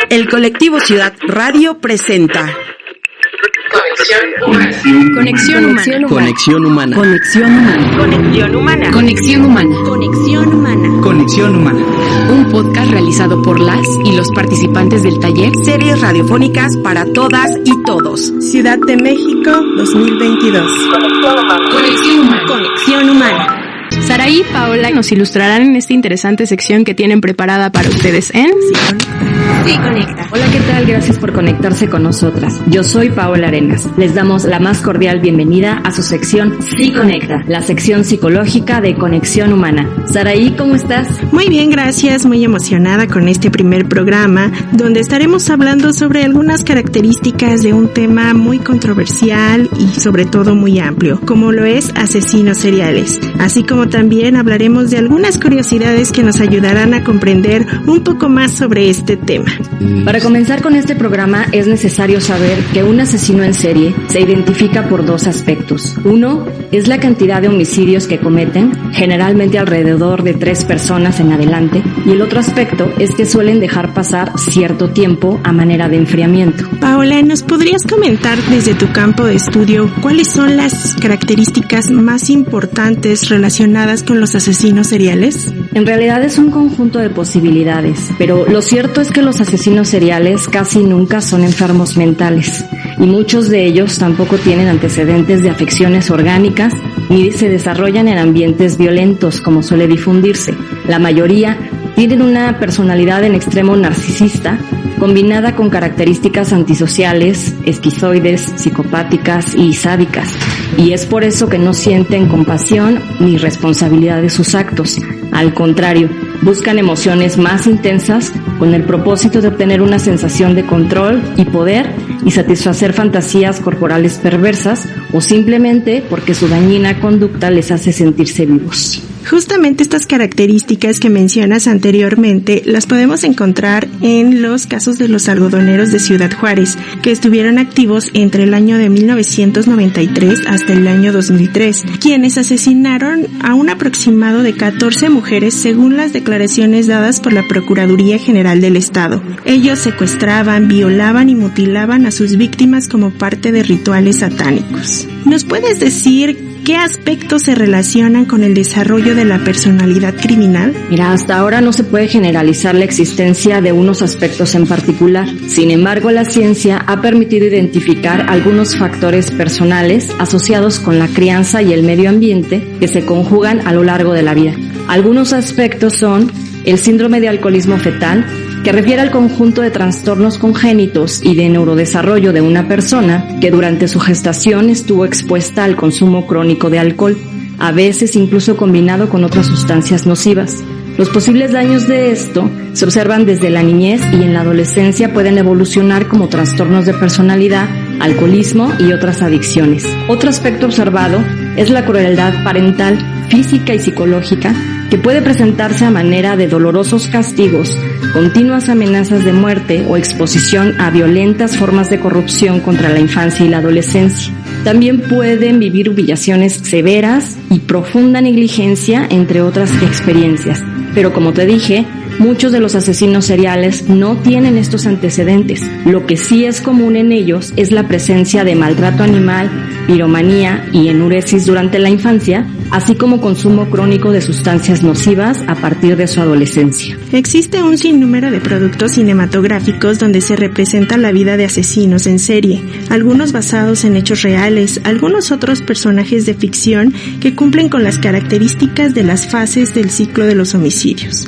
El colectivo Ciudad Radio presenta Conexión humana. Conexión humana. Conexión humana. Conexión humana. Conexión humana. Conexión humana. Conexión humana. Un podcast realizado por las y los participantes del taller Series radiofónicas para todas y todos. Ciudad de México 2022. Conexión humana. Conexión humana. Saraí y Paola nos ilustrarán en esta interesante sección que tienen preparada para ustedes en Sí Conecta. Hola, ¿qué tal? Gracias por conectarse con nosotras. Yo soy Paola Arenas. Les damos la más cordial bienvenida a su sección Sí Conecta, la sección psicológica de Conexión Humana. Saraí, ¿cómo estás? Muy bien, gracias. Muy emocionada con este primer programa, donde estaremos hablando sobre algunas características de un tema muy controversial y sobre todo muy amplio, como lo es asesinos seriales. Así como también hablaremos de algunas curiosidades que nos ayudarán a comprender un poco más sobre este tema. Para comenzar con este programa es necesario saber que un asesino en serie se identifica por dos aspectos. Uno es la cantidad de homicidios que cometen, generalmente alrededor de 3 personas en adelante, y el otro aspecto es que suelen dejar pasar cierto tiempo a manera de enfriamiento. Paola, ¿nos podrías comentar desde tu campo de estudio cuáles son las características más importantes relacionadas con los asesinos seriales? En realidad es un conjunto de posibilidades, pero lo cierto es que los asesinos seriales casi nunca son enfermos mentales, y muchos de ellos tampoco tienen antecedentes de afecciones orgánicas ni se desarrollan en ambientes violentos como suele difundirse. La mayoría tienen una personalidad en extremo narcisista, combinada con características antisociales, esquizoides, psicopáticas y sádicas, y es por eso que no sienten compasión ni responsabilidad de sus actos. Al contrario, buscan emociones más intensas con el propósito de obtener una sensación de control y poder y satisfacer fantasías corporales perversas, o simplemente porque su dañina conducta les hace sentirse vivos. Justamente estas características que mencionas anteriormente las podemos encontrar en los casos de los algodoneros de Ciudad Juárez, que estuvieron activos entre el año de 1993 hasta el año 2003, quienes asesinaron a un aproximado de 14 mujeres según las declaraciones dadas por la Procuraduría General del Estado. Ellos secuestraban, violaban y mutilaban a sus víctimas como parte de rituales satánicos. ¿Nos puedes decir qué aspectos se relacionan con el desarrollo de la personalidad criminal? Mira, hasta ahora no se puede generalizar la existencia de unos aspectos en particular. Sin embargo, la ciencia ha permitido identificar algunos factores personales asociados con la crianza y el medio ambiente que se conjugan a lo largo de la vida. Algunos aspectos son el síndrome de alcoholismo fetal, que refiere al conjunto de trastornos congénitos y de neurodesarrollo de una persona que durante su gestación estuvo expuesta al consumo crónico de alcohol, a veces incluso combinado con otras sustancias nocivas. Los posibles daños de esto se observan desde la niñez y en la adolescencia pueden evolucionar como trastornos de personalidad, alcoholismo y otras adicciones. Otro aspecto observado es la crueldad parental, física y psicológica, que puede presentarse a manera de dolorosos castigos, continuas amenazas de muerte o exposición a violentas formas de corrupción contra la infancia y la adolescencia. También pueden vivir humillaciones severas y profunda negligencia, entre otras experiencias. Pero como te dije, muchos de los asesinos seriales no tienen estos antecedentes. Lo que sí es común en ellos es la presencia de maltrato animal, piromanía y enuresis durante la infancia, así como consumo crónico de sustancias nocivas a partir de su adolescencia. Existe un sinnúmero de productos cinematográficos donde se representa la vida de asesinos en serie, algunos basados en hechos reales, algunos otros personajes de ficción que cumplen con las características de las fases del ciclo de los homicidios.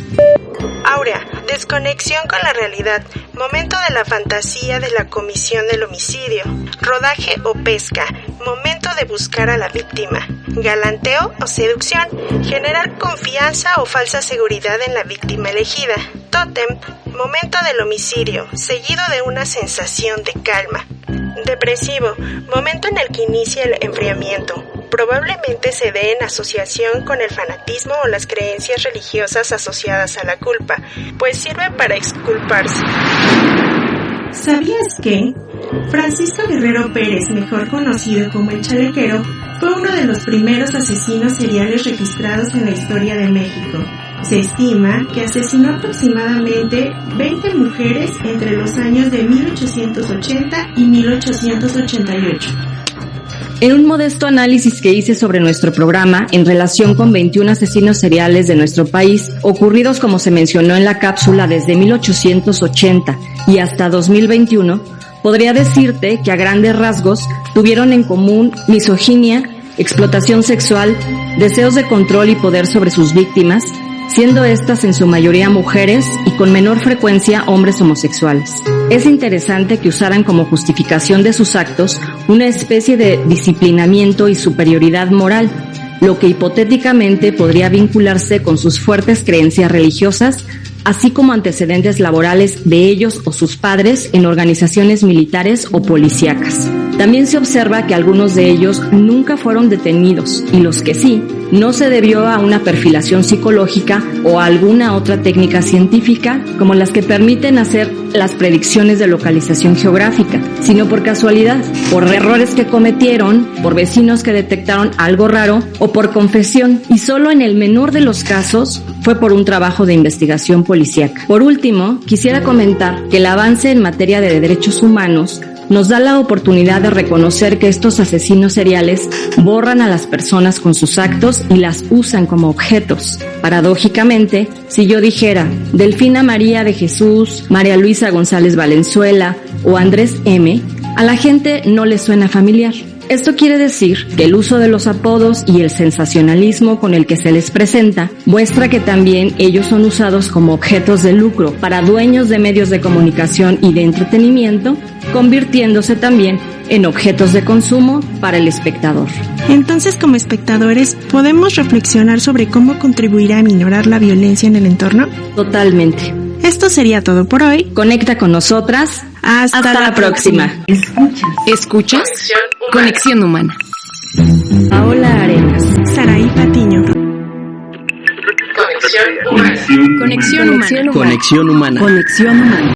Áurea, desconexión con la realidad, momento de la fantasía de la comisión del homicidio, rodaje o pesca, momento de buscar a la víctima, galanteo o seducción, generar confianza o falsa seguridad en la víctima elegida, tótem, momento del homicidio, seguido de una sensación de calma, depresivo, momento en el que inicia el enfriamiento. Probablemente se dé en asociación con el fanatismo o las creencias religiosas asociadas a la culpa, pues sirve para exculparse. ¿Sabías que Francisco Guerrero Pérez, mejor conocido como el Chalequero, fue uno de los primeros asesinos seriales registrados en la historia de México? Se estima que asesinó aproximadamente 20 mujeres entre los años de 1880 y 1888. En un modesto análisis que hice sobre nuestro programa en relación con 21 asesinos seriales de nuestro país, ocurridos como se mencionó en la cápsula desde 1880 y hasta 2021, podría decirte que a grandes rasgos tuvieron en común misoginia, explotación sexual, deseos de control y poder sobre sus víctimas, siendo estas en su mayoría mujeres y con menor frecuencia hombres homosexuales. Es interesante que usaran como justificación de sus actos una especie de disciplinamiento y superioridad moral, lo que hipotéticamente podría vincularse con sus fuertes creencias religiosas, así como antecedentes laborales de ellos o sus padres en organizaciones militares o policíacas. También se observa que algunos de ellos nunca fueron detenidos y los que sí, no se debió a una perfilación psicológica o a alguna otra técnica científica como las que permiten hacer las predicciones de localización geográfica, sino por casualidad, por errores que cometieron, por vecinos que detectaron algo raro o por confesión, y solo en el menor de los casos fue por un trabajo de investigación policíaca. Por último, quisiera comentar que el avance en materia de derechos humanos nos da la oportunidad de reconocer que estos asesinos seriales borran a las personas con sus actos y las usan como objetos. Paradójicamente, si yo dijera Delfina María de Jesús, María Luisa González Valenzuela o Andrés M., a la gente no le suena familiar. Esto quiere decir que el uso de los apodos y el sensacionalismo con el que se les presenta muestra que también ellos son usados como objetos de lucro para dueños de medios de comunicación y de entretenimiento, convirtiéndose también en objetos de consumo para el espectador. Entonces, como espectadores, ¿podemos reflexionar sobre cómo contribuir a minorar la violencia en el entorno? Totalmente. Esto sería todo por hoy. Conecta con nosotras. Hasta la próxima. ¿Escuchas? Conexión Humana. Paola Arenas. Saraí Patiño. Conexión Humana. Conexión humana. Conexión humana.